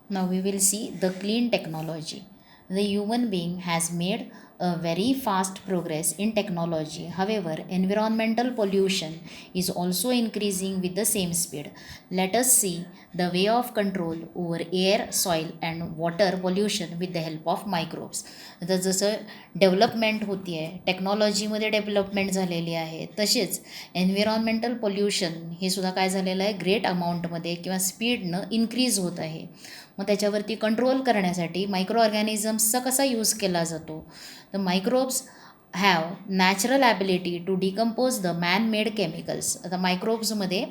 Now we will see the clean technology. The human being has made a very fast progress in technology. However, environmental pollution is also increasing with the same speed. Let us see the way of control over air, soil and water pollution with the help of microbes. आता जसं development होती आहे, टेक्नॉलॉजीमध्ये development झालेली आहे, तसेच एन्व्हिरॉन्मेंटल pollution हे सुद्धा काय झालेलं आहे, ग्रेट अमाऊंटमध्ये किंवा स्पीडनं इन्क्रीज होत आहे. मग त्याच्यावरती कंट्रोल करण्यासाठी मायक्रो ऑर्गॅनिझम्सचा कसा यूज केला जातो, तर microbes have natural ability to decompose the man made chemicals. आता मायक्रोब्समध्ये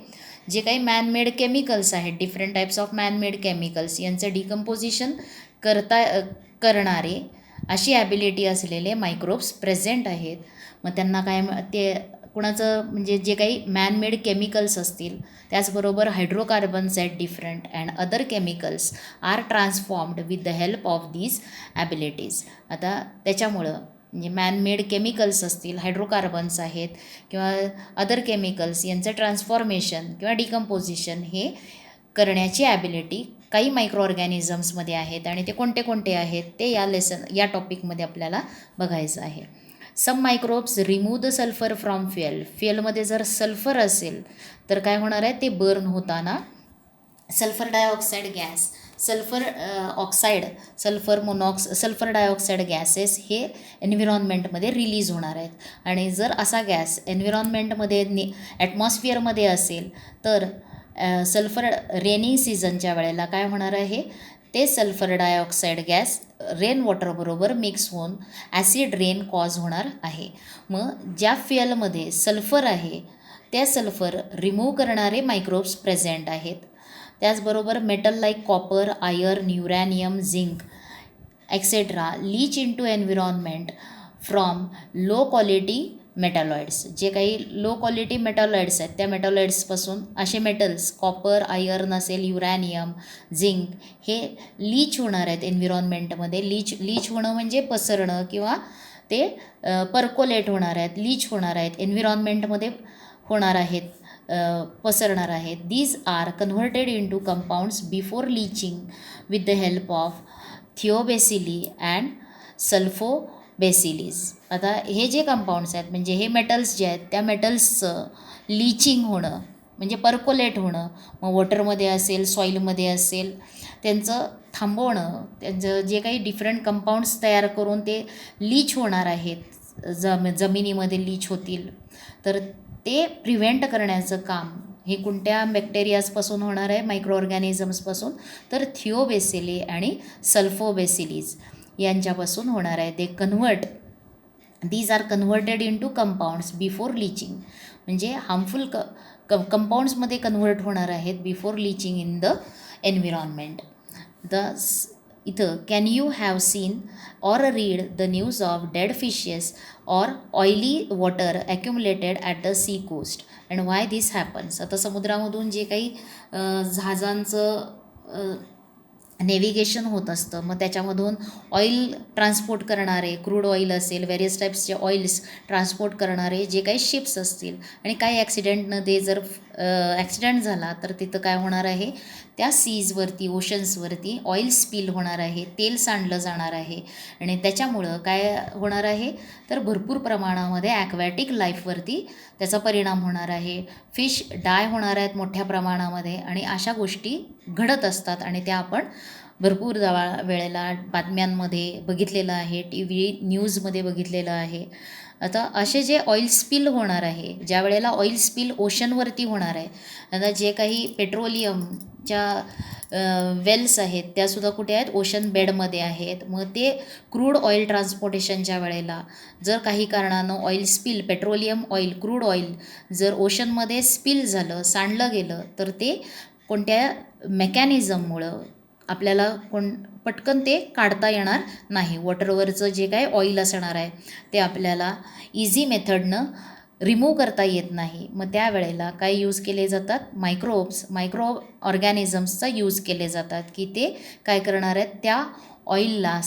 जे काही मॅन मेड केमिकल्स आहेत, different types of man made chemicals यांचं डिकम्पोजिशन करणारे अशी ॲबिलिटी असलेले मायक्रोब्स प्रेझेंट आहेत. मग त्यांना काय ते कुणाचं म्हणजे जे काही मॅनमेड केमिकल्स असतील, त्याचबरोबर हायड्रोकार्बन्स आहेत different and other chemicals are transformed with the help of these abilities. आता त्याच्यामुळं म्हणजे मॅनमेड केमिकल्स असतील, हायड्रोकार्बन्स आहेत किंवा अदर केमिकल्स यांचं ट्रान्सफॉर्मेशन किंवा डिकम्पोजिशन हे करण्याची ॲबिलिटी काही मायक्रो ऑर्गॅनिझम्समध्ये आहेत. आणि ते कोणते कोणते आहेत ते या टॉपिकमध्ये आपल्याला बघायचं आहे. Some microbes remove the sulphur from fuel. फ्युएलमध्ये जर सल्फर असेल तर काय होणार आहे, ते बर्न होताना sulphur dioxide gas, sulphur oxide, sulphur dioxide gases हे एन्व्हिरॉन्मेंटमध्ये रिलीज होणार आहेत. आणि जर असा गॅस एन्व्हिरॉन्मेंटमध्ये ॲटमॉस्फिअरमध्ये असेल तर सल्फर रेनिंग सीझनच्या वेळेला काय होणार आहे, ते सल्फर डायऑक्साईड गॅस रेन वॉटरबरोबर मिक्स होऊन ॲसिड रेन कॉज होणार आहे. मग ज्या फ्युएलमध्ये सल्फर आहे त्या सल्फर रिमूव्ह करणारे मायक्रोब्स प्रेझेंट आहेत. त्याचबरोबर metal like copper, iron, uranium, zinc etcetera leach into environment from low quality metalloids. जे काही लो क्वालिटी मेटॅलॉइड्स आहेत त्या मेटॅलॉइड्सपासून असे मेटल्स कॉपर, आयर्न असेल, युरॅनियम, झिंक हे लीच होणार आहेत एन्व्हिरॉन्मेंटमध्ये. लीच होणं म्हणजे पसरणं किंवा ते पर्कोलेट होणार आहेत, लीच होणार आहेत, एन्व्हिरॉन्मेंटमध्ये होणार आहेत, पसरणार आहेत. These are converted in to compounds before leaching with the help of thiobacilli and sulfobacilli. आता हे जे कंपाऊंड्स आहेत म्हणजे हे मेटल्स जे आहेत त्या मेटल्सचं लीचिंग होणं म्हणजे पर्कोलेट होणं, मग वॉटरमध्ये असेल, सॉईलमध्ये असेल, त्यांचं थांबवणं, त्यांचं जे काही डिफरंट कंपाऊंड्स तयार करून ते लीच होणार आहेत, जमिनीमध्ये लीच होतील, तर ते प्रिव्हेंट करण्याचं काम हे कोणत्या बॅक्टेरियाजपासून होणार आहे, मायक्रो ऑर्गॅनिझम्सपासून, तर थिओबेसिली आणि सल्फोबेसिलीज यांच्यापासून होणार आहे. These are converted in to compounds before leaching म्हणजे हार्मफुल कंपाऊंड्समध्ये कन्व्हर्ट होणार आहेत before leaching in the environment. इथं can you have seen or read the news of dead fishes or oily water accumulated at the sea coast and why this happens. आता समुद्रामधून जे काही जहाजांचं navigation होत असतं, मग त्याच्यामधून ऑइल ट्रान्सपोर्ट करणारे, क्रूड ऑइल असेल, व्हेरियस टाईप्सचे ऑइल्स ट्रान्सपोर्ट करणारे जे काही शिप्स असतील आणि काही ॲक्सिडेंटमध्ये जर ॲक्सिडेंट झाला तर तिथं काय होणार आहे, त्या सीजवरती, ओशन्सवरती ऑइल स्पिल होणार आहे, तेल सांडलं जाणार आहे. आणि त्याच्यामुळं काय होणार आहे, तर भरपूर प्रमाणामध्ये ॲक्वॅटिक लाईफवरती त्याचा परिणाम होणार आहे. फिश डाय होणार आहेत मोठ्या प्रमाणामध्ये आणि अशा गोष्टी घडत असतात आणि त्या आपण भरपूर वेळेला बातम्यांमध्ये बघितलेलं आहे, टी व्ही न्यूजमध्ये बघितलेलं आहे. आता असे जे ऑइल स्पिल होणार आहे, ज्या वेळेला ऑइल स्पिल ओशनवरती होणार आहे, आता जे काही पेट्रोलियमच्या वेल्स आहेत त्यासुद्धा कुठे आहेत, ओशन बेडमध्ये आहेत. मग ते क्रूड ऑइल ट्रान्सपोर्टेशनच्या वेळेला जर काही कारणानं oil spill, petroleum oil, crude oil जर ओशनमध्ये स्पिल झालं, सांडलं गेलं, तर ते कोणत्या मेकॅनिझममुळं आपल्याला पटकन ते काढता येणार नाही. वॉटरवरचं जे काय ऑइल असणार आहे ते आपल्याला इझी मेथडनं रिमूव्ह करता येत नाही. मग त्यावेळेला काय यूज केले जातात, मायक्रो ऑर्गॅनिझम्सचा यूज केले जातात की ते काय करणार आहेत, त्या ऑइलला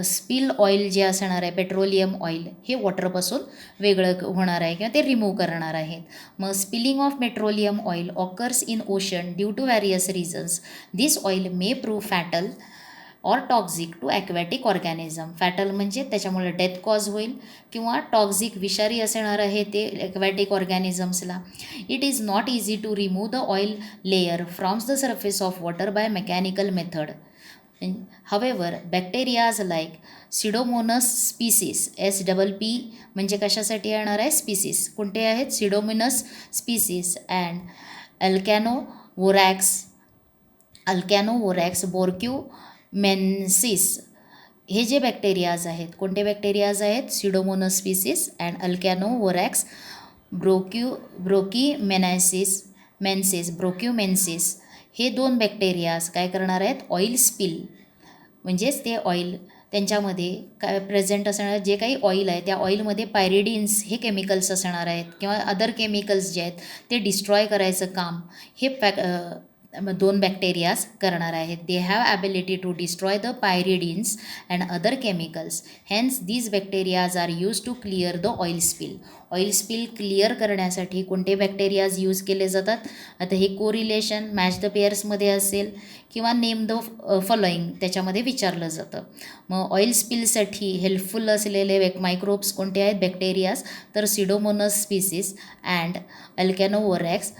स्पिल ऑइल जे असणार आहे पेट्रोलियम ऑइल हे वॉटरपासून वेगळं होणार आहे किंवा ते रिमूव्ह करणार आहेत. मग spilling of petroleum oil occurs in ocean due to various reasons. This oil may prove fatal or toxic to aquatic organism. Fatal म्हणजे त्याच्यामुळे डेथ कॉज होईल किंवा टॉक्झिक विषारी असणार आहे ते ॲक्वॅटिक ऑर्गॅनिझम्सला. It is not easy to remove the oil layer from the surface of water by mechanical method. हवेवर bacterias like pseudomonas species, SPP म्हणजे कशासाठी येणार आहे, स्पीसीस कोणते आहेत, सिडोमोनस स्पीसीस अँड अल्कॅनोवोरॅक्स बोर्क्युमेन्सिस. हे जे बॅक्टेरियाज आहेत, कोणते बॅक्टेरियाज आहेत, सिडोमोनस स्पीसीस अँड अल्कॅनोवोरॅक्स ब्रोक्युमेन्सिस हे दोन बॅक्टेरियाज काय करणार आहेत, ऑइल स्पिल म्हणजेच ते ऑइल त्यांच्यामध्ये काय प्रेझेंट असणार, जे काही ऑइल आहे त्या ऑइलमध्ये पायरिडिन्स हे केमिकल्स असणार आहेत किंवा अदर केमिकल्स जे आहेत ते डिस्ट्रॉय करायचं काम हे दोन बॅक्टेरियाज करणार आहेत. They have ability to destroy the pyridines and other chemicals. Hence these bacterias are use to clear the oil spill. Oil spill clear करण्यासाठी कोणते बॅक्टेरियाज यूज केले जातात. आता हे कोरिलेशन मॅच द पेअर्समध्ये असेल किंवा नेम द फॉलोइंग त्याच्यामध्ये विचारलं जातं. मग ऑइल स्पिलसाठी हेल्पफुल असलेले मायक्रोब्स कोणते आहेत, बॅक्टेरियाज, तर सिडोमोनस स्पीसीस अँड अल्कॅनोवोरॅक्स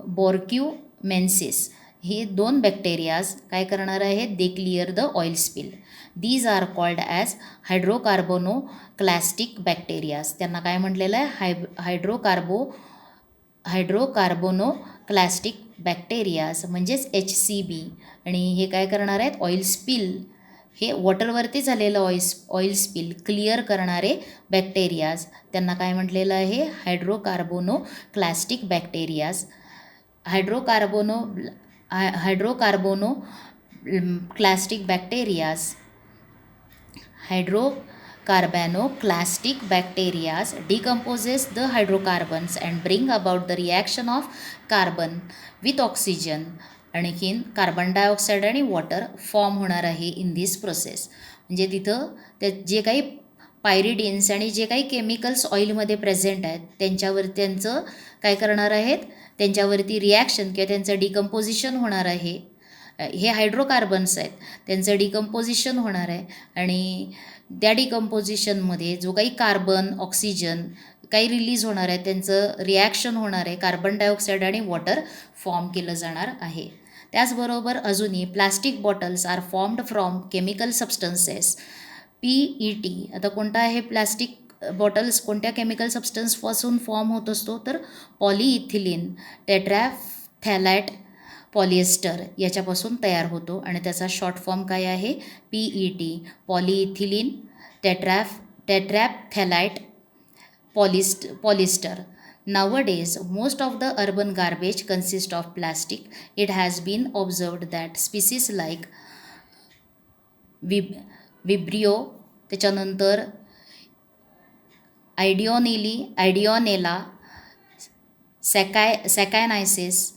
बोर्क्युमेन्सिस हे दोन बॅक्टेरियाज काय करणार आहेत, they clear the oil spill. These are called as hydrocarbonoclastic bacterias. त्यांना काय म्हटलेलं आहे, हायड्रोकार्बोनोक्लास्टिक बॅक्टेरियाज म्हणजेच HCB. आणि हे काय करणार आहेत, ऑइल स्पिल हे वॉटरवरती झालेलं ऑइल स्पिल क्लिअर करणारे बॅक्टेरियाज त्यांना काय म्हटलेलं आहे, hydrocarbonoclastic bacterias. Hydrocarbonoclastic bacterias decomposes the hydrocarbons and bring about the reaction of carbon with oxygen. आणखीन कार्बन डायऑक्साईड आणि वॉटर फॉर्म होणार आहे इन दिस प्रोसेस. म्हणजे तिथं ते जे काही पायरिडिन्स आणि जे काही केमिकल्स ऑइलमध्ये प्रेझेंट आहेत त्यांचं काय करणार आहेत, त्यांच्यावरती रिॲक्शन किंवा त्यांचं डिकम्पोजिशन होणार आहे. हे हायड्रोकार्बन्स आहेत, त्यांचं डिकम्पोजिशन होणार आहे आणि त्या डिकम्पोजिशनमध्ये जो काही कार्बन ऑक्सिजन काही रिलीज होणार आहे त्यांचं रिॲक्शन होणार आहे, कार्बन डायऑक्साईड आणि वॉटर फॉर्म केलं जाणार आहे. त्याचबरोबर अजूनही plastic bottles are formed from chemical substances. PET आता कोणता आहे प्लास्टिक बॉटल्स कोणत्या केमिकल सबस्टन्सपासून फॉर्म होत असतो, तर पॉलिइथिलीन टेट्राफथॅलॅट पॉलिएस्टर याच्यापासून तयार होतो आणि त्याचा शॉर्ट फॉर्म काय आहे, PET polyethylene terephthalate polyester. Nowadays, most of the urban garbage consists of plastic. It has been observed that species like Vibrio, त्याच्यानंतर आयडिओनेला, सॅकायनायसिस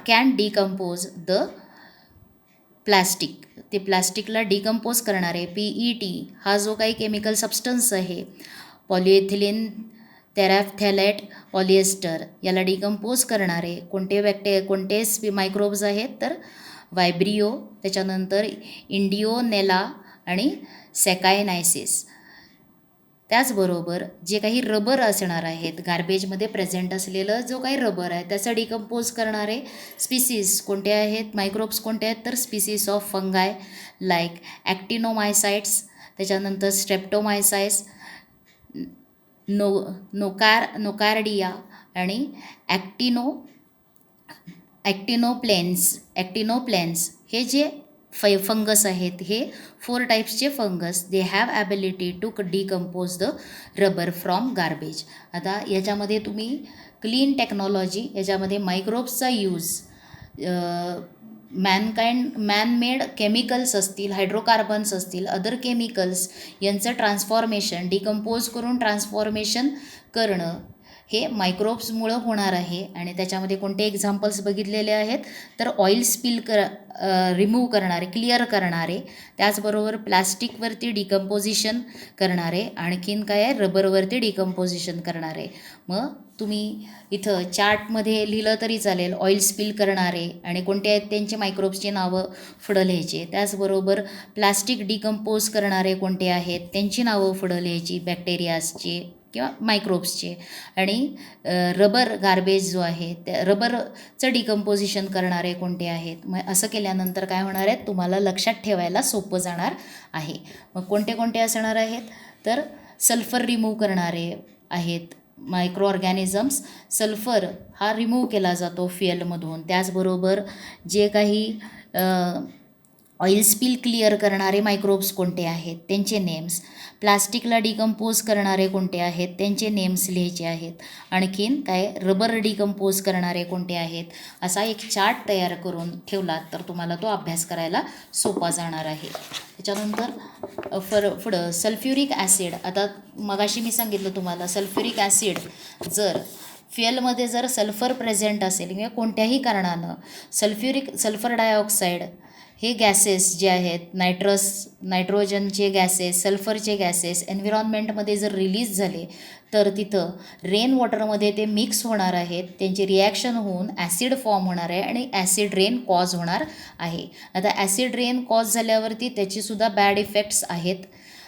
कॅन डिकम्पोज द प्लास्टिक. ते प्लास्टिकला डिकम्पोज करणारे PET हा जो काही केमिकल सबस्टन्स आहे, पॉलिएथिलीन टेट्राफथॅलॅट polyester याला डिकम्पोज करणारे कोणते मायक्रोब्स आहेत, तर वायब्रिओ, त्याच्यानंतर इंडिओनेला आणि सॅकायनायसिस. त्याचबरोबर जे काही रबर असणार आहेत, गार्बेजमध्ये प्रेझेंट असलेलं जो काही रबर आहे त्याचं डिकम्पोज करणारे स्पीसीज कोणते आहेत, मायक्रोब्स कोणते आहेत, तर स्पीसीज ऑफ फंगाय लाईक ॲक्टिनोमायसाइट्स, त्याच्यानंतर स्ट्रेप्टोमायसाइट्स, नोकार्डिया आणि ॲक्टिनोप्लेन्स हे जे फंगस आहेत, हे 4 टाईप्सचे fungus they have ability to decompose the rubber from garbage. आता याच्यामध्ये तुम्ही क्लीन टेक्नॉलॉजी याच्यामध्ये मायक्रोब्सचा यूज मॅनमेड केमिकल्स असतील, हायड्रोकार्बन्स असतील, अदर केमिकल्स यांचं ट्रान्सफॉर्मेशन, डिकम्पोज करून ट्रान्सफॉर्मेशन करणं हे मायक्रोब्समुळं होणार आहे. आणि त्याच्यामध्ये कोणते एक्झाम्पल्स बघितलेले आहेत, तर ऑइल स्पिल रिमूव्ह करणारे, क्लिअर करणारे, त्याचबरोबर प्लास्टिकवरती डिकम्पोजिशन करणारे, आणखीन काय आहे, रबरवरती डिकम्पोजिशन करणारे. मग तुम्ही इथं चार्टमध्ये लिहिलं तरी चालेल, ऑइल स्पिल करणारे आणि कोणते आहेत त्यांचे मायक्रोब्सची नावं पुढं लिहायची. त्याचबरोबर प्लास्टिक डिकम्पोज करणारे कोणते आहेत त्यांची नावं पुढं लिहायची, बॅक्टेरियाजची किंवा मायक्रोब्सचे. आणि रबर गार्बेज जो आहे त्या रबरचं डिकम्पोजिशन करणारे कोणते आहेत. मग असं केल्यानंतर काय होणार आहे, तुम्हाला लक्षात ठेवायला सोपं जाणार आहे. मग कोणते कोणते असणार आहेत, तर सल्फर रिमूव्ह करणारे आहेत मायक्रो ऑर्गॅनिझम्स. सल्फर हा रिमूव्ह केला जातो फ्युएलमधून. त्याचबरोबर जे काही ऑइल स्पिल क्लिअर करणारे मायक्रोब्स कोणते आहेत त्यांचे नेम्स, प्लास्टिकला डिकम्पोज करणारे कोणते आहेत त्यांचे नेम्स लिहायचे आहेत. आणखीन काय, रबर डिकम्पोज करणारे कोणते आहेत, असा एक चार्ट तयार करून ठेवलात तर तुम्हाला तो अभ्यास करायला सोपा जाणार आहे. त्याच्यानंतर पुढं सल्फ्युरिक ॲसिड. आता मगाशी मी सांगितलं तुम्हाला, सल्फ्युरिक ॲसिड जर फ्युएलमध्ये जर सल्फर प्रेझेंट असेल किंवा कोणत्याही कारणानं सल्फर डायऑक्साईड हे गॅसेस जे आहेत, नायट्रोजनचे गॅसेस, सल्फरचे गॅसेस एन्व्हिरॉन्मेंटमध्ये जर रिलीज झाले तर तिथं रेन वॉटरमध्ये ते मिक्स होणार आहेत, त्यांचे रिॲक्शन होऊन ॲसिड फॉर्म होणार आहे आणि ॲसिड रेन कॉज होणार आहे. आता ॲसिड रेन कॉज झाल्यावरती त्याचीसुद्धा बॅड इफेक्ट्स आहेत.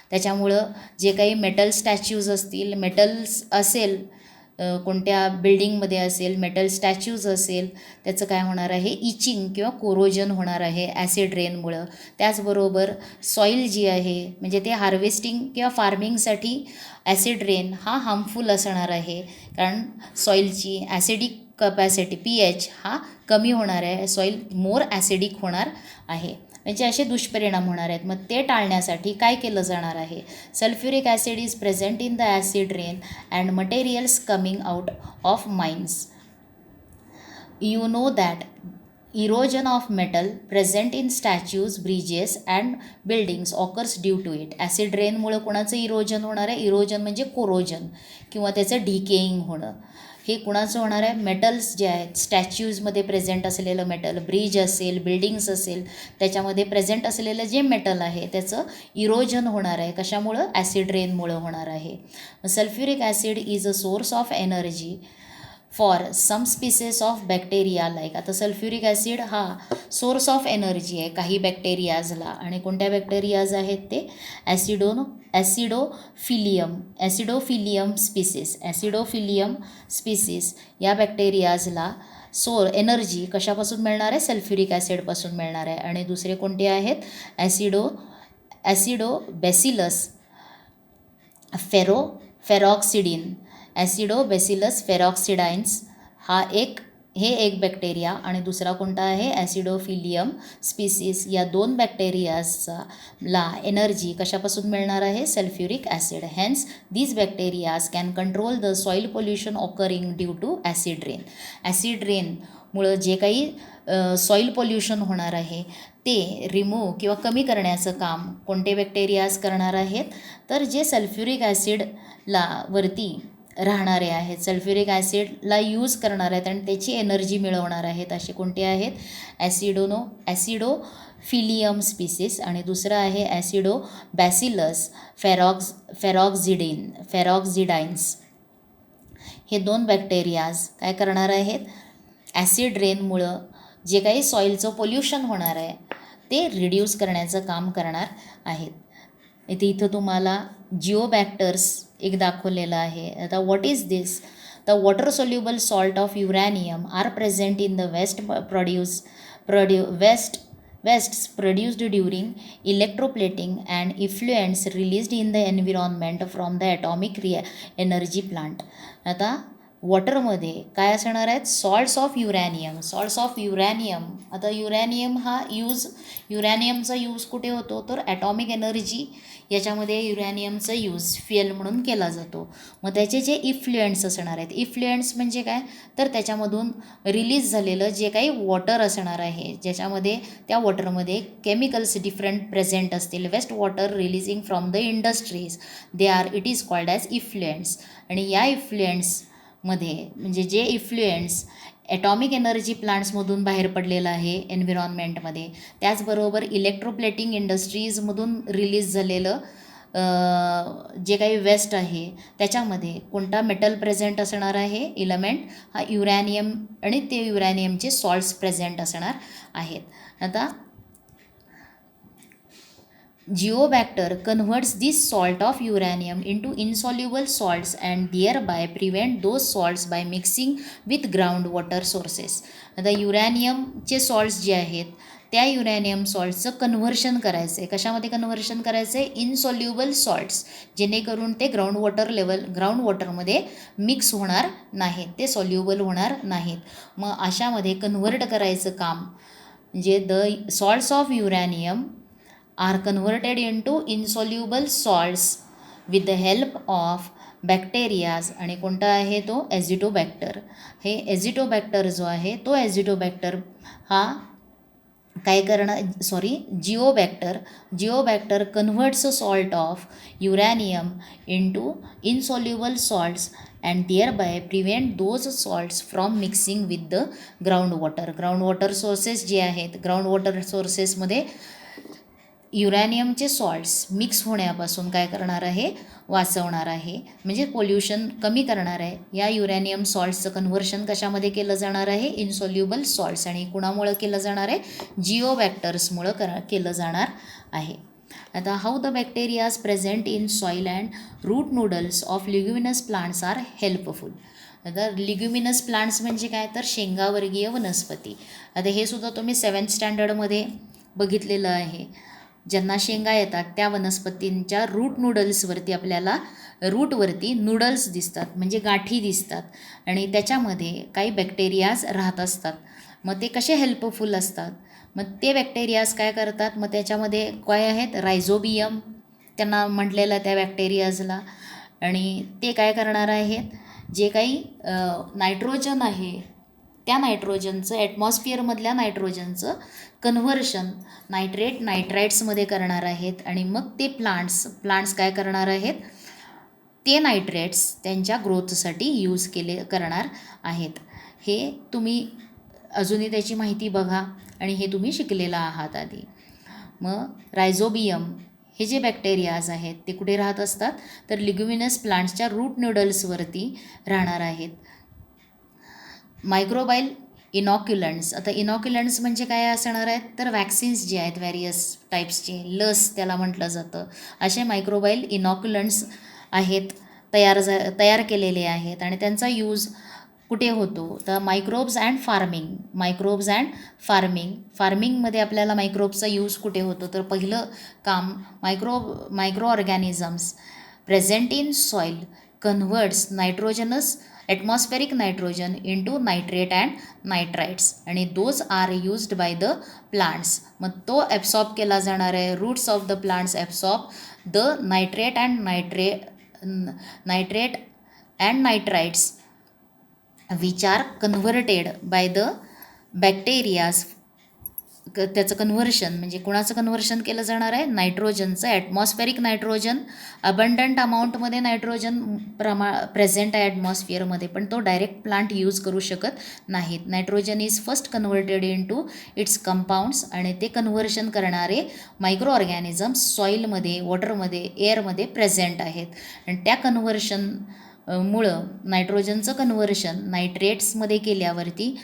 त्याच्यामुळं जे काही मेटल स्टॅच्यूज असतील, मेटल्स असेल, कोणत्या बिल्डिंगमध्ये असेल मेटल स्टॅच्यूज असेल, त्याचं काय होणार आहे, इचिंग किंवा कोरोजन होणार आहे ॲसिड रेनमुळं. त्याचबरोबर सॉईल जी आहे म्हणजे ते हार्वेस्टिंग किंवा फार्मिंगसाठी ॲसिड रेन हा हार्मफुल असणार आहे, कारण सॉईलची ॲसिडिक कपॅसिटी pH हा कमी होणार आहे, सॉईल मोर ॲसिडिक होणार आहे. म्हणजे असे दुष्परिणाम होणार आहेत. मग ते टाळण्यासाठी काय केलं जाणार आहे, sulphuric acid is present in the acid rain and materials coming out of mines. You know that erosion of metal present in statues, bridges and buildings occurs due to it. Acid रेनमुळं कोणाचं erosion होणार आहे, erosion म्हणजे corrosion किंवा त्याचं डिकेईंग होणं. हे कुणाचं होणार आहे, मेटल्स जे आहेत स्टॅच्यूजमध्ये प्रेझेंट असलेलं मेटल, ब्रिज असेल, बिल्डिंग्स असेल, त्याच्यामध्ये प्रेझेंट असलेलं जे मेटल आहे त्याचं इरोजन होणार आहे. कशामुळं, ॲसिड रेनमुळं होणार आहे. Sulphuric acid is a source of energy for some species of bacteria like. आता सल्फ्युरिक ॲसिड हा सोर्स ऑफ एनर्जी आहे काही बॅक्टेरियाजला. आणि कोणत्या बॅक्टेरियाज आहेत ते, ॲसिडोफिलियम स्पीसीस या बॅक्टेरियाजला एनर्जी कशापासून मिळणार आहे, सल्फ्युरिक ॲसिडपासून मिळणार आहे. आणि दुसरे कोणते आहेत, ॲसिडोबॅसिलस फेरॉक्सिडिन, ॲसिडोबॅसिलस फेरॉक्सिडाइन्स हे एक बॅक्टेरिया. आणि दुसरा कोणता आहे, ॲसिडोफिलियम स्पीसीस. या दोन बॅक्टेरियाजला एनर्जी कशापासून मिळणार आहे, sulphuric acid. Hence these bacterias can control the soil pollution occurring due to acid rain. Acid रेनमुळं जे काही सॉईल पोल्युशन होणार आहे ते रिमूव्ह किंवा कमी करण्याचं काम कोणते बॅक्टेरियाज करणार आहेत, तर जे सल्फ्युरिक ॲसिडला वरती राहणारे आहेत, सल्फ्युरिक ॲसिडला यूज करणार आहेत आणि त्याची एनर्जी मिळवणार आहेत, असे कोणते आहेत, ॲसिडोफिलियम स्पीसीस. आणि दुसरं आहे ॲसिडोबॅसिलस फेरॉक्झिडाइन्स. हे दोन बॅक्टेरियाज काय करणार आहेत, ॲसिड रेनमुळं जे काही सॉईलचं पोल्युशन होणार आहे ते रिड्यूस करण्याचं काम करणार आहेत. इथं तुम्हाला जिओबॅक्टर्स एक दाखवलेलं आहे. आता what is this, the water soluble salt of uranium are present in the wastes produced during electroplating and effluents released in the environment from the atomic energy plant. आता वॉटरमध्ये काय असणार आहेत, salts of uranium. Salts of uranium, आता uranium हा युरॅनियमचा use कुठे होतो, तर ॲटॉमिक एनर्जी याच्यामध्ये युरॅनियमचा यूज फ्युएल म्हणून केला जातो. मग त्याचे जे इफ्लुएंट्स असणार आहेत, इफ्लुएंट्स म्हणजे काय, तर त्याच्यामधून रिलीज झालेलं जे काही वॉटर असणार आहे, ज्याच्यामध्ये त्या वॉटरमध्ये केमिकल्स डिफरंट प्रेझेंट असतील, waste water releasing from the industries, it is called as effluents. आणि या इफ्लुएंट्समध्ये म्हणजे जे इफ्लुएंट्स ॲटॉमिक एनर्जी प्लांट्समधून बाहेर पडलेलं आहे एन्व्हिरॉन्मेंटमध्ये, त्याचबरोबर इलेक्ट्रोप्लेटिंग इंडस्ट्रीजमधून रिलीज झालेलं जे काही वेस्ट आहे त्याच्यामध्ये कोणता मेटल प्रेझेंट असणार आहे, इलेमेंट हा युरॅनियम, आणि ते युरॅनियमचे सॉल्ट्स प्रेझेंट असणार आहेत. आता Geobacter converts this salt of uranium into insoluble salts and thereby prevent those salts by mixing with groundwater sources. आता युरॅनियमचे सॉल्ट्स जे आहेत त्या युरॅनियम सॉल्ट्सचं कन्व्हर्शन करायचं आहे. कशामध्ये कन्व्हर्शन करायचं आहे, इनसॉल्युबल सॉल्ट्स, जेणेकरून ते ग्राउंड वॉटरमध्ये मिक्स होणार नाहीत, ते सॉल्युबल होणार नाहीत. मग अशामध्ये कन्व्हर्ट करायचं काम म्हणजे the salts of uranium are converted into insoluble salts with the help of bacterias. आणि कोणता आहे तो, ॲझिटोबॅक्टर. हे ॲझिटोबॅक्टर जो आहे तो ॲझिटोबॅक्टर हा काय करणार, geobacter converts salt of uranium into insoluble salts and by prevent those salts from mixing with the ground water sources जे आहेत, ग्राउंड वॉटर सोर्सेसमध्ये युरॅनियमचे सॉल्ट्स मिक्स होण्यापासून काय करणार आहे, वाचवणार आहे, म्हणजे पोल्युशन कमी करणार आहे. या युरॅनियम सॉल्ट्सचं कन्व्हर्शन कशामध्ये केलं जाणार आहे, इनसॉल्युबल सॉल्ट्स, आणि कुणामुळं केलं जाणार आहे, जिओबॅक्टर्समुळं केलं जाणार आहे. आता how the bacterias present in soil and root nodules of leguminous plants are helpful. आता लिग्युमिनस प्लांट्स म्हणजे काय, तर शेंगावर्गीय वनस्पती. आता हे सुद्धा तुम्ही 7th स्टँडर्डमध्ये बघितलेलं आहे. ज्यांना शेंगा येतात त्या वनस्पतींच्या रूट नूडल्सवरती आपल्याला रूटवरती नूडल्स दिसतात, म्हणजे गाठी दिसतात, आणि त्याच्यामध्ये काही बॅक्टेरियाज राहत असतात. मग ते कसे हेल्पफुल असतात, मग ते बॅक्टेरियाज काय करतात, मग त्याच्यामध्ये काय आहेत, रायझोबियम त्यांना म्हटलेलं त्या बॅक्टेरियाजला. आणि ते काय करणार आहेत, जे काही नायट्रोजन आहे त्या नायट्रोजनचं, ॲटमॉस्फिअरमधल्या नायट्रोजनचं कन्व्हर्शन नायट्राइट्समध्ये करणार आहेत. आणि मग ते प्लांट्स काय करणार आहेत, ते नायट्रेट्स त्यांच्या ग्रोथसाठी यूज करणार आहेत. हे तुम्ही अजूनही त्याची माहिती बघा, आणि हे तुम्ही शिकलेलं आहात आधी. मग रायझोबियम हे जे बॅक्टेरियाज आहेत ते कुठे राहत असतात, तर लिग्युमिनस प्लांट्सच्या रूट नूडल्सवरती राहणार आहेत. मायक्रोबाईल इनॉक्युलंट्स. आता इनॉक्युलंट्स म्हणजे काय असणार आहेत, तर वॅक्सिन्स जे आहेत व्हॅरियस टाईप्सचे, लस त्याला म्हटलं जातं, असे मायक्रोबाईल इनॉक्युलंट्स आहेत, तयार केलेले आहेत. आणि त्यांचा यूज कुठे होतो, तर मायक्रोब्स अँड फार्मिंगमध्ये आपल्याला मायक्रोब्सचा यूज कुठे होतो, तर पहिलं काम micro organisms present in soil converts atmospheric nitrogen into nitrate and nitrites, आणि those are used by the plants. मग तो ॲब्सॉर्ब केला जाणार आहे, roots of the plants absorb the nitrate and nitrites which are converted by the bacterias. त्याचं conversion म्हणजे कुणाचं conversion केलं जाणार आहे, नायट्रोजनचं. ॲटमॉस्फेरिक नायट्रोजन अबंडंट अमाऊंटमध्ये नायट्रोजन प्रेझेंट आहे ॲटमॉस्फिअरमध्ये, पण तो डायरेक्ट प्लांट यूज करू शकत नाहीत. Nitrogen is first converted in to its compounds, आणि ते कन्व्हर्शन करणारे मायक्रो ऑर्गॅनिझम्स सॉईलमध्ये, वॉटरमध्ये, एअरमध्ये प्रेझेंट आहेत. आणि त्या कन्व्हर्शनमुळं नायट्रोजनचं कन्व्हर्शन नायट्रेट्समध्ये केल्यावरती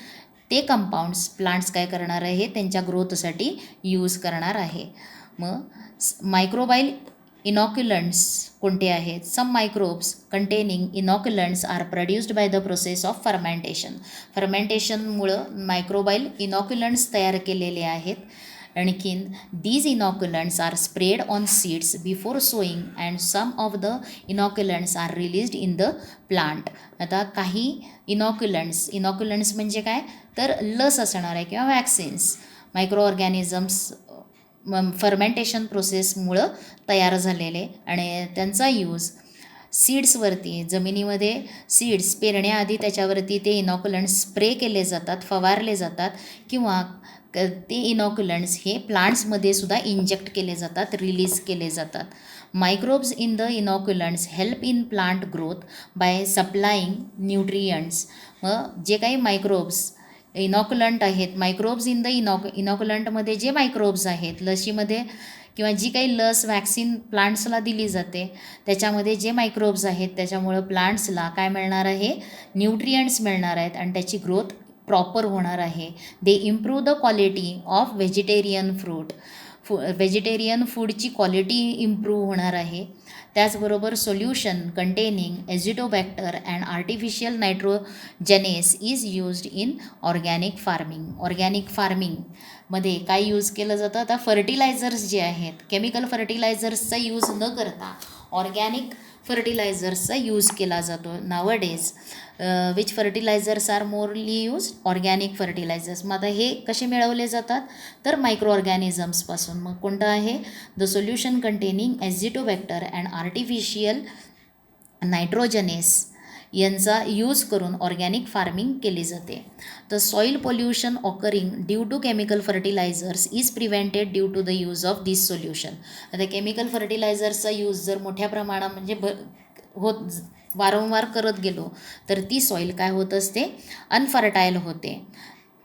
ते कंपाऊंड्स प्लांट्स काय करणार आहे, त्यांच्या ग्रोथसाठी यूज करणार आहे. मग मायक्रोबाईल इनॉक्युलंट्स कोणते आहेत, some microbes containing inoculants are produced by the process of फर्मेंटेशनमुळं मायक्रोबाईल इनॉक्युलंट्स तयार केलेले आहेत. आणखीन these inoculants are sprayed on seeds before sowing and some of the inoculants are released in the plant. आता काही इनॉक्युलंट्स म्हणजे काय तर लस असणार आहे किंवा वॅक्सिन्स मायक्रो ऑर्गॅनिझम्स फर्मेंटेशन प्रोसेसमुळं तयार झालेले आणि त्यांचा यूज सीड्सवरती जमिनीमध्ये सीड्स पेरण्याआधी त्याच्यावरती ते इनॉक्युलंट्स स्प्रे केले जातात फवारले जातात किंवा ते इनॉक्युलंट्स हे प्लांट्समध्ये सुद्धा इंजेक्ट केले जातात रिलीज केले जातात. Microbes in the inoculants help in plant growth by supplying nutrients. मग जे काही मायक्रोब्स इनॉक्युलंट आहेत मायक्रोब्स इन द इनॉक्युलंटमध्ये जे मायक्रोब्स आहेत लसीमध्ये किंवा जी काही लस वॅक्सिन प्लांट्सला दिली जाते त्याच्यामध्ये जे मायक्रोब्स आहेत त्याच्यामुळं प्लांट्सला काय मिळणार आहे न्यूट्रियंट्स मिळणार आहेत आणि त्याची ग्रोथ प्रॉपर होणार आहे. They improve the quality of vegetarian फूडची क्वालिटी इम्प्रूव्ह होणार आहे. त्याचबरोबर solution containing azotobacter and artificial nitrogenase is used in organic फार्मिंगमध्ये काय यूज केलं जातं आता फर्टिलायझर्स जे आहेत केमिकल फर्टिलायझर्सचा यूज न करता ऑर्गॅनिक फर्टिलायझर्सचा यूज केला जातो. नावडेज विच फर्टिलायझर्स आर मोरली यूज ऑर्गॅनिक फर्टिलायझर्स. मग आता हे कसे मिळवले जातात तर मायक्रो ऑर्गॅनिझम्सपासून. मग कोणतं आहे the solution containing azotobacter and artificial nitrogenase यांचा यूज करून ऑर्गॅनिक फार्मिंग केली जाते. The soil pollution occurring due to chemical fertilisers is prevented due to the use of this solution. आता केमिकल फर्टिलायझर्सचा यूज जर मोठ्या प्रमाणात म्हणजे वारंवार करत गेलो तर ती सॉईल काय होत असते अनफर्टाईल होते.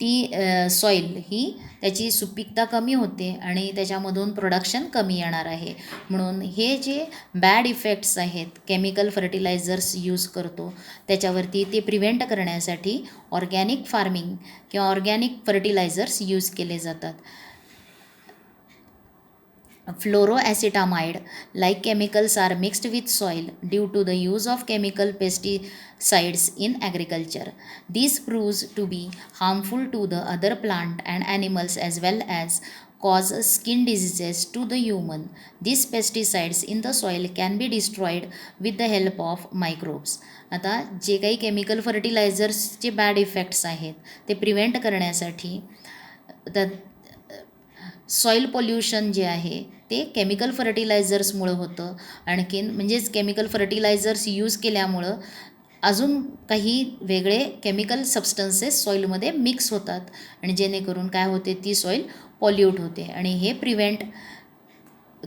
ती सॉईल ही त्याची सुपीकता कमी होते आणि त्याच्यामधून प्रोडक्शन कमी येणार आहे. म्हणून हे जे बॅड इफेक्ट्स आहेत केमिकल फर्टिलायझर्स यूज करतो त्याच्यावरती ते प्रिव्हेंट करण्यासाठी ऑर्गॅनिक फार्मिंग किंवा ऑर्गॅनिक फर्टिलायझर्स यूज केले जातात. Fluoroacetamide like chemicals are mixed with soil due to the use of chemical pesticides in agriculture. This proves to be harmful to the other plant and animals as well as cause skin diseases to the human. These pesticides in the soil can be destroyed with the help of microbes. आता जे काही chemical फर्टिलायझर्सचे bad effects आहेत ते prevent करण्यासाठी soil pollution जे आहे ते chemical फर्टिलायझर्समुळं होतं. आणखीन म्हणजेच केमिकल फर्टिलायझर्स यूज केल्यामुळं अजून काही वेगळे केमिकल सबस्टन्सेस सॉईलमध्ये मिक्स होतात आणि जेणेकरून काय होते ती सॉईल पॉल्यूट होते आणि हे प्रिव्हेंट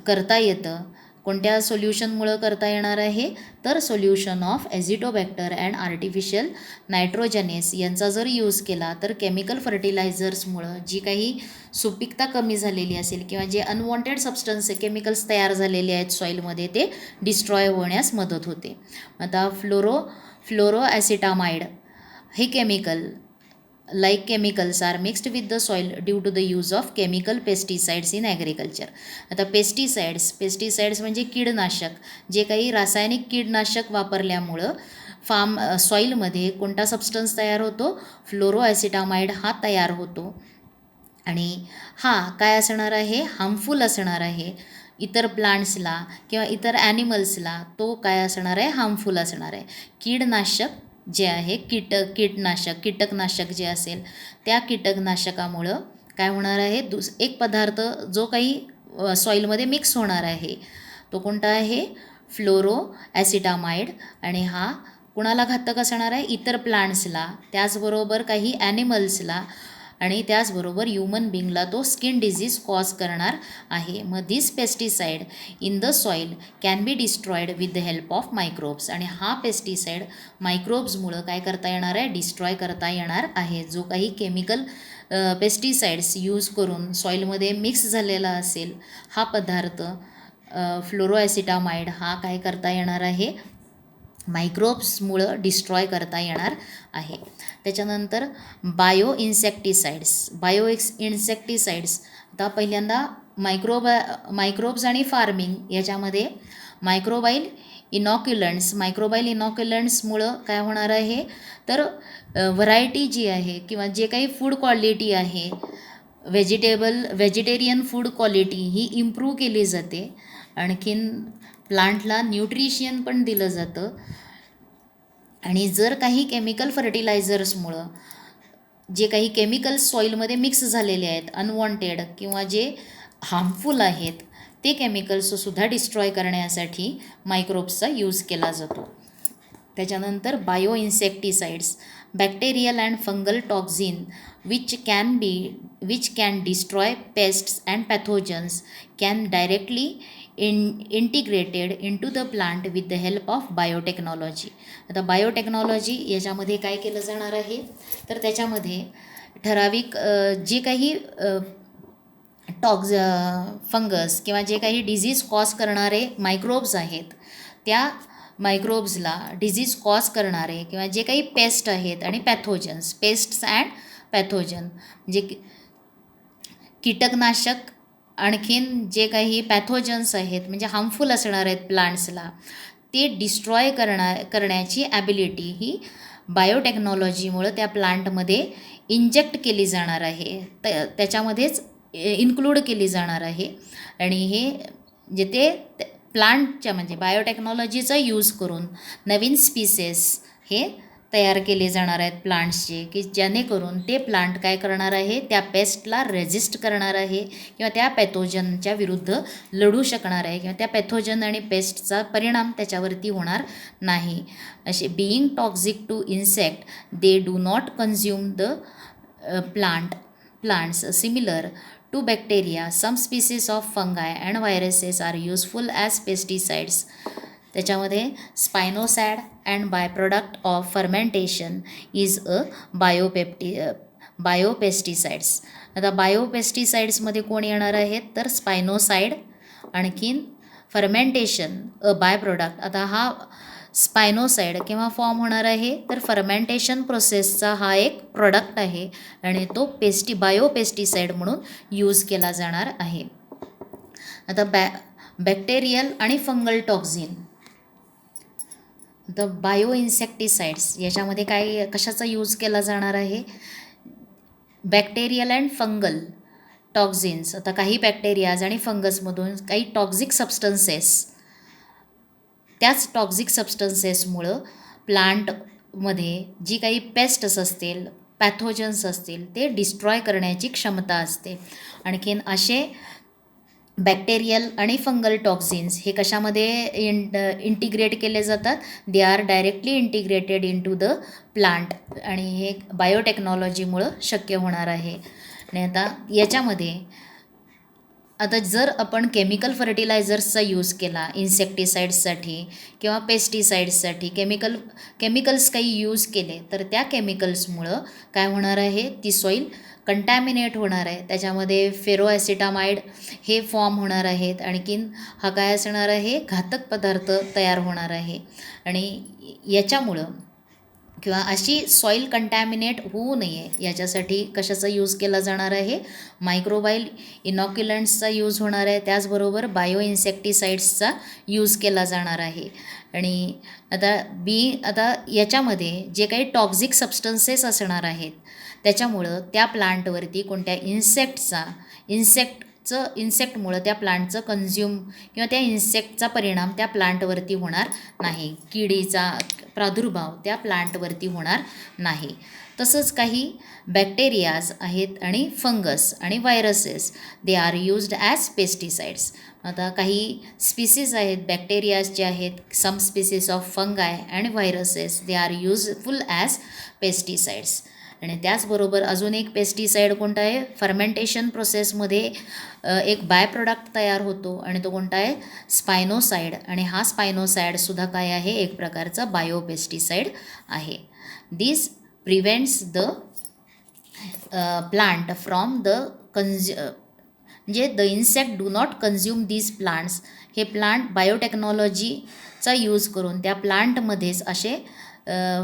करता येतं. कोणत्या सोल्युशनमुळं करता येणार आहे तर solution of एझिटोबॅक्टर and artificial nitrogenase यांचा जर यूज केला तर केमिकल फर्टिलायझर्समुळं जी काही सुपीकता कमी झालेली असेल किंवा जे अनवॉन्टेड सबस्टन्स केमिकल्स तयार झालेले आहेत सॉईलमध्ये ते डिस्ट्रॉय होण्यास मदत होते. आता फ्लोरोॲसिटामाइड हे chemical like chemicals are mixed with the soil due to the use of chemical pesticides in agriculture. आता पेस्टिसाइड्स म्हणजे कीडनाशक जे काही रासायनिक कीडनाशक वापरल्यामुळं सॉईलमध्ये कोणता सबस्टन्स तयार होतो फ्लोरोॲसिटामाइड हा तयार होतो आणि हा काय असणार आहे हार्मफुल असणार आहे इतर प्लांट्सला किंवा इतर ॲनिमल्सला. तो काय असणार आहे हार्मफुल असणार आहे. कीडनाशक जे आहे कीटकनाशक जे असेल त्या कीटकनाशकामुळं काय होणार आहे एक पदार्थ जो काही सॉईलमध्ये मिक्स होणार आहे तो कोणता आहे फ्लोरोॲसिटामाइड आणि हा कुणाला घातक असणार आहे इतर प्लांट्सला त्याचबरोबर काही ॲनिमल्सला आणि त्याचबरोबर ह्युमन बिंगला तो स्किन डिजीज कॉज करणार आहे. मग this pesticide in the soil can be destroyed with the help of microbes. आणि हा पेस्टिसाइड मायक्रोब्समुळं काय करता येणार आहे डिस्ट्रॉय करता येणार आहे. जो काही केमिकल पेस्टिसाइड्स यूज करून सॉईलमध्ये मिक्स झालेला असेल हा पदार्थ फ्लोरोॲसिटामाइड हा काय करता येणार आहे मायक्रोब्समुळं डिस्ट्रॉय करता येणार आहे. त्याच्यानंतर बायो इन्सेक्टिसाइड्स. आता पहिल्यांदा मायक्रोब्स आणि फार्मिंग याच्यामध्ये मायक्रोबाईल इनॉक्युलंट्समुळं काय होणार आहे तर व्हरायटी जी आहे किंवा जे काही फूड क्वालिटी आहे व्हेजिटेरियन फूड क्वालिटी ही इम्प्रूव्ह केली जाते. आणखीन प्लांटला न्यूट्रिशन पण दिलं जातं. आणि जर काही केमिकल फर्टिलायझर्समुळं जे काही केमिकल्स सॉईलमध्ये मिक्स झालेले आहेत अनवॉन्टेड किंवा जे हार्मफुल आहेत ते केमिकल्ससुद्धा डिस्ट्रॉय करण्यासाठी मायक्रोब्सचा यूज केला जातो. त्याच्यानंतर bio insecticides, bacterial and fungal toxin which can destroy pests and pathogens can directly integrated into the plant with the help of biotechnology. आता बायोटेक्नॉलॉजी याच्यामध्ये काय केलं जाणार आहे तर त्याच्यामध्ये ठराविक जे काही फंगस किंवा जे काही डिझीज कॉज करणारे मायक्रोब्स आहेत त्या मायक्रोब्सला डिझीज कॉज करणारे किंवा जे काही पेस्ट आहेत आणि पॅथोजन्स, पेस्ट्स अँड पॅथोजन म्हणजे कीटकनाशक आणखीन जे काही पॅथोजन्स आहेत म्हणजे हार्मफुल असणार आहेत प्लांट्सला ते डिस्ट्रॉय करण्याची ॲबिलिटी ही बायोटेक्नॉलॉजीमुळं त्या प्लांटमध्ये इंजेक्ट केली जाणार आहे. त्याच्यामध्येच इन्क्लूड केली जाणार आहे. आणि हे जे ते प्लांटच्या म्हणजे बायोटेक्नॉलॉजीचा यूज करून नवीन स्पीसेस हे तयार केले जाणार आहेत प्लांट्सचे की जेणेकरून ते प्लांट काय करणार आहे त्या पेस्टला रेजिस्ट करणार आहे किंवा त्या पॅथोजनच्या विरुद्ध लढू शकणार आहे किंवा त्या पॅथोजन आणि पेस्टचा परिणाम त्याच्यावरती होणार नाही. असे being toxic to insect they do not consume the plants similar to bacteria. Some species of fungi and viruses are useful as pesticides. त्याच्यामध्ये spinosad and by product of fermentation is a biopesticides. आता बायोपेस्टिसाइड्समध्ये कोण येणार आहेत तर स्पायनोसाइड आणखीन fermentation a by product. आता हा स्पायनोसाइड किंवा फॉर्म होणार आहे तर फर्मेंटेशन प्रोसेसचा हा एक प्रोडक्ट आहे आणि तो बायोपेस्टिसाइड म्हणून यूज केला जाणार आहे. आता बॅक्टेरियल आणि fungal toxin. The bio insecticides याच्यामध्ये काय कशाचा यूज केला जाणार आहे बॅक्टेरियल अँड फंगल टॉक्झिन्स. आता काही बॅक्टेरियाज आणि फंगसमधून काही टॉक्झिक सबस्टन्सेस त्याच टॉक्झिक सबस्टन्सेसमुळं प्लांटमध्ये जी काही पेस्ट्स असतील पॅथोजन्स असतील ते डिस्ट्रॉय करण्याची क्षमता असते. आणखीन असे बॅक्टेरियल आणि फंगल टॉक्झिन्स हे कशामध्ये इंटिग्रेट केले जातात they are directly integrated in to the plant आणि हे बायोटेक्नॉलॉजीमुळं शक्य होणार आहे. आणि आता याच्यामध्ये आता जर आपण केमिकल फर्टिलायझर्सचा यूज केला इन्सेक्टिसाइड्ससाठी किंवा पेस्टिसाइड्ससाठी केमिकल्स काही यूज केले तर त्या केमिकल्समुळं काय होणार आहे ती सॉईल कंटॅमिनेट होणार आहे. त्याच्यामध्ये फेरोॲसिटामाइड हे फॉर्म होणार आहेत. आणखीन हा काय असणार आहे घातक पदार्थ तयार होणार आहे. आणि याच्यामुळं किंवा अशी सॉईल कंटॅमिनेट होऊ नये याच्यासाठी कशाचा यूज केला जाणार आहे मायक्रोबाईल इनॉक्युलंट्सचा यूज होणार आहे. त्याचबरोबर बायो इन्सेक्टिसाइड्सचा यूज केला जाणार आहे. आणि आता याच्यामध्ये जे काही टॉक्झिक सबस्टन्सेस असणार आहेत त्याच्यामुळं त्या प्लांटवरती कोणत्या इन्सेक्टमुळं त्या प्लांटचं कन्झ्युम किंवा त्या इन्सेक्टचा परिणाम त्या प्लांटवरती होणार नाही. किडीचा प्रादुर्भाव त्या प्लांटवरती होणार नाही. तसंच काही बॅक्टेरियाज आहेत आणि फंगस आणि viruses they are used as pesticides. आता काही स्पीसीज आहेत बॅक्टेरियाज जे आहेत some species of fungi and viruses they are useful as pesticides. आणि त्याचबरोबर अजून एक पेस्टिसाइड कोणता आहे फर्मेंटेशन प्रोसेसमध्ये एक बाय प्रोडक्ट तयार होतो आणि तो कोणता आहे स्पायनोसाइड. आणि हा स्पायनोसाइडसुद्धा काय आहे एक प्रकारचा बायोपेस्टिसाइड आहे. This prevents the plant from the म्हणजे the insect do not consume these plants. हे प्लांट बायोटेक्नॉलॉजीचा यूज करून त्या प्लांटमध्येच असे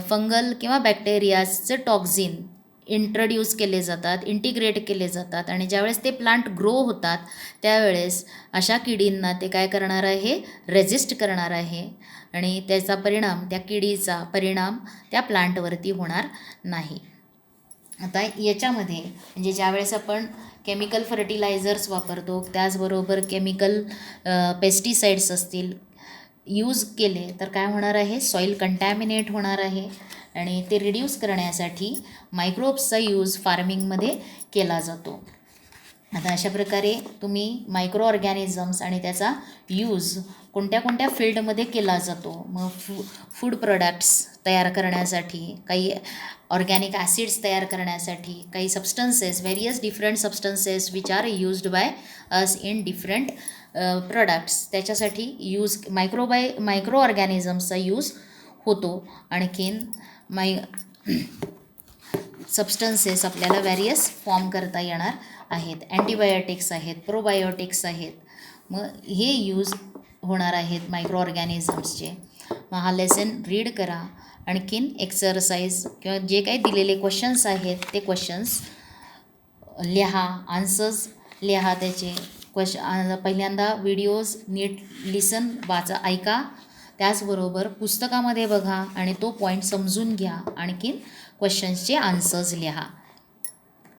फंगल किंवा बॅक्टेरियाजचे टॉक्झिन इंट्रोड्यूस केले जातात इंटिग्रेट केले जातात. आणि ज्यावेळेस ते प्लांट ग्रो होतात त्यावेळेस अशा किडींना ते काय करणार आहे रेजिस्ट करणार आहे आणि त्याचा परिणाम त्या किडीचा परिणाम त्या प्लांटवरती होणार नाही. आता याच्यामध्ये म्हणजे ज्यावेळेस आपण केमिकल फर्टिलायझर्स वापरतो, त्याचबरोबर केमिकल पेस्टिसाइड्स असतील यूज केले तर काय होणार आहे, सॉईल कंटॅमिनेट होणार आहे आणि ते रिड्यूस करण्यासाठी मायक्रोब्सचा यूज फार्मिंगमध्ये केला जातो. आता अशा प्रकारे तुम्ही मायक्रो ऑर्गॅनिझम्स आणि त्याचा यूज कोणत्या कोणत्या फील्डमध्ये केला जातो. मग फूड प्रोडक्ट्स तयार करण्यासाठी, काही ऑर्गॅनिक ॲसिड्स तयार करण्यासाठी, काही substances, various different substances which are used by us in different products, त्याच्यासाठी यूज मायक्रो ऑर्गॅनिझम्सचा यूज होतो. आणखीन सबस्टन्सेस आपल्याला व्हॅरियस फॉर्म करता येणार आहेत. अँटीबायोटिक्स आहेत, प्रोबायोटिक्स आहेत. मग हे यूज होणार आहेत मायक्रो ऑर्गॅनिझम्सचे. मग हा लेसन रीड करा. आणखीन एक्सरसाइज किंवा जे काही दिलेले क्वेश्चन्स आहेत ते क्वेश्चन्स लिहा, आन्सर्स लिहा त्याचे. पहिल्यांदा व्हिडिओज नीट लिसन ऐका, त्याचबरोबर पुस्तकामध्ये बघा आणि तो पॉईंट समजून घ्या. आणखीन क्वेश्चन्सचे आन्सर्स लिहा.